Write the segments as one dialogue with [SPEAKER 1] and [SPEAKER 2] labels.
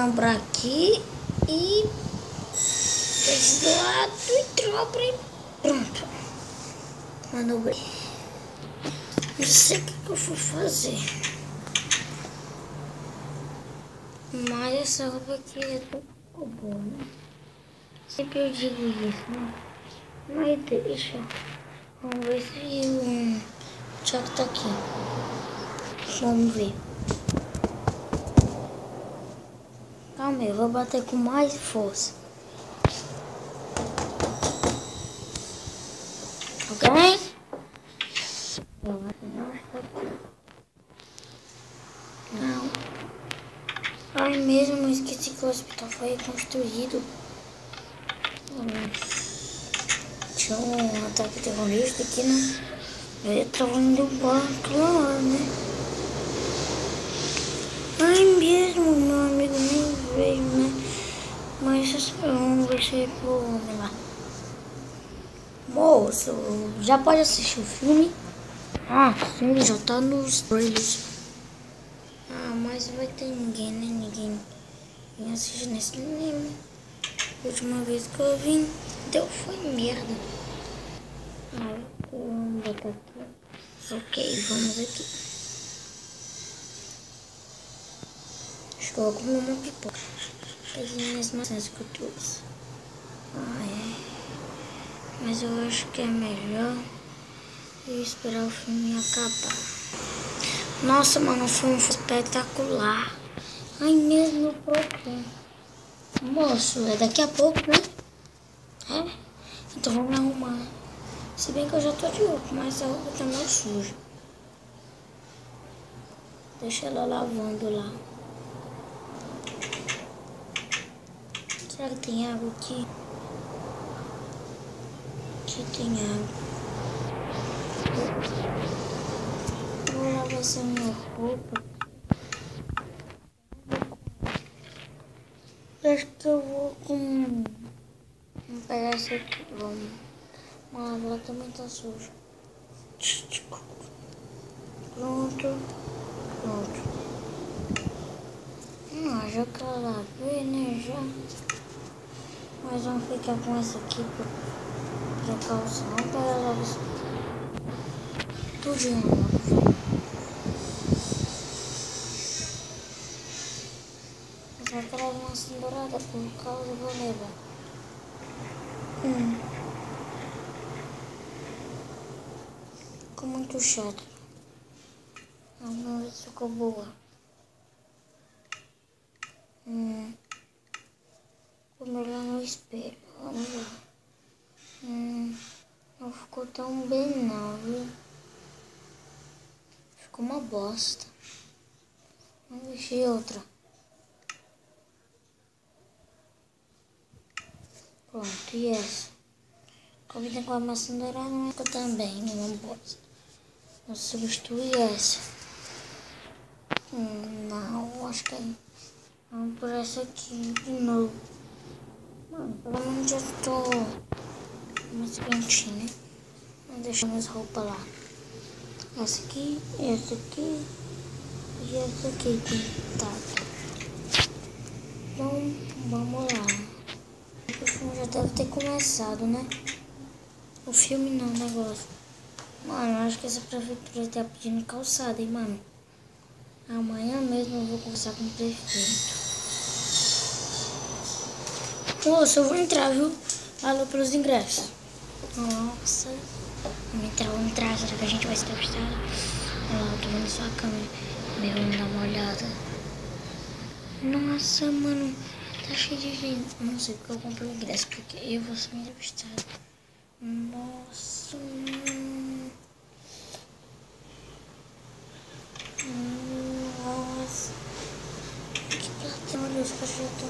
[SPEAKER 1] por aqui e desse lado e tropa e pronto. Manobrei. Não sei o que eu fui fazer. Mas essa roupa aqui é tão boa, né? Sempre eu digo isso, né? Mas deixa. Vamos ver se o Thiago tá aqui. Vamos ver. Calma aí, eu vou bater com mais força. Ok? Não. Ai mesmo, eu esqueci que o hospital foi reconstruído. Tinha um ataque terrorista aqui, né? Eu tava indo embora, claro, né? Ai mesmo, meu amigo nem veio, né? Mas vamos ver se é pro homem lá. Moço, já pode assistir o filme? Ah, sim, já tá nos trailers. Ah, mas vai ter ninguém, né? Ninguém assiste nesse cinema. A última vez que eu vim, foi merda. Ah, vamos botar aqui. Ok, vamos aqui. Estou comendo uma pipoca. Peguei minhas maçãs que eu trouxe. Mas eu acho que é melhor eu esperar o filme acabar. Nossa, mano, foi um espetacular. Ai mesmo, pouco. Moço, é daqui a pouco, né? É? Então vamos arrumar. Se bem que eu já tô de roupa, mas a roupa tá meio suja. Deixa ela lavando lá. Será que tem água aqui? Aqui tem água. Vou lavar essa minha roupa. Acho que eu vou com... Vamos pegar essa aqui. Vamos. Mas ela também tá suja. Pronto. Já que ela lavei, né? Já. Mas vamos ficar com essa aqui por precaução. Vamos pegar logo isso. Tudinho logo. Mas vai trazer uma cinturada por causa eu vou levar. Ficou muito chato. Vamos ver se ficou boa. Ficou melhor no espelho. Vamos ver. Não ficou tão bem não, viu? Ficou uma bosta. Vamos vestir outra. Pronto, e essa? Combina com a maçã dourada, mas ficou também uma bosta. Vou substituir essa. Não, acho que é. Vamos por essa aqui de novo. Mano, pelo menos já tô mais quentinho, né? Vou deixar minhas roupas lá. Essa aqui e essa aqui pintada. Então, vamos lá. O filme já deve ter começado, né? O filme não, o negócio. Mano, eu acho que essa prefeitura tá pedindo calçada, hein, mano? Amanhã mesmo eu vou conversar com o prefeito. Moça, eu vou entrar, viu? Valeu pelos ingressos. Nossa. Vamos entrar. Será que a gente vai ser entrevistada? Olha lá, eu tô vendo só a câmera. Vamos dar uma olhada. Nossa, mano. Tá cheio de gente. Não sei porque eu comprei o ingresso, porque eu vou ser entrevistada. Nossa, mano. Nossa. Que platão, olha, os caras já estão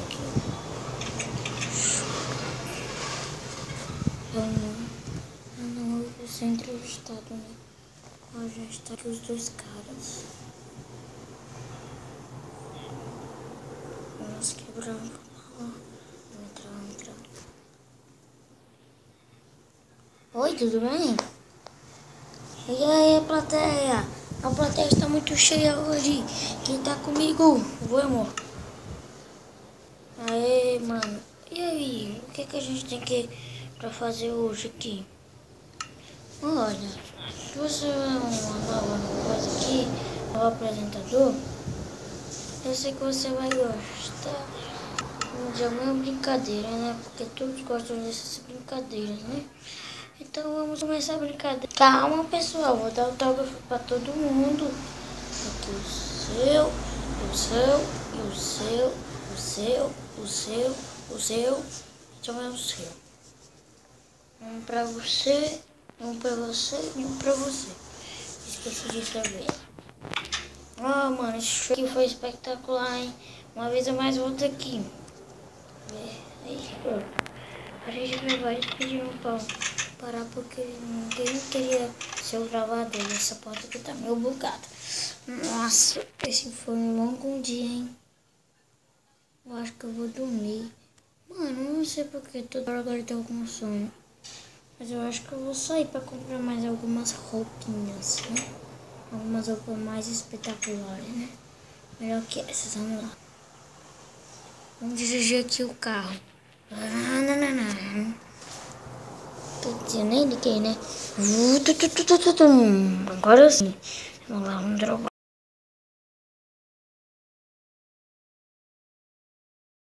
[SPEAKER 1] aqui. Eu vou ser entrevistado, né? Ó, já está aqui os dois caras. Vamos quebrar. Vamos entrar. Oi, tudo bem? E aí, plateia? A plateia está muito cheia hoje. Quem tá comigo? Vou, amor. Aê, mano. E aí, o que a gente tem pra fazer hoje aqui? Olha, se você é uma nova coisa aqui, novo apresentador, eu sei que você vai gostar de alguma brincadeira, né? Porque todos gostam dessas brincadeiras, né? Então vamos começar a brincadeira. Calma, pessoal, vou dar autógrafo pra todo mundo. Aqui o seu, e o seu, o seu, o seu, o seu, então é o seu. Um pra você, um pra você e um pra você. Esqueci de escrever. Oh, mano, isso aqui foi espetacular, hein? Uma vez eu mais volto aqui. Aí, pronto. A gente gravar e pediram pra parar porque ninguém queria ser o gravador. Essa porta aqui tá meio bugada. Nossa, esse foi um longo dia, hein? Eu acho que eu vou dormir. Mano, não sei porque toda hora agora eu tô com sono. Mas eu acho que eu vou sair pra comprar mais algumas roupinhas, né? Algumas roupas mais espetaculares, né? Melhor que essas, vamos lá. Vamos dirigir aqui o carro. Putz, eu nem liguei, né? Agora sim. Vamos lá, vamos drogar.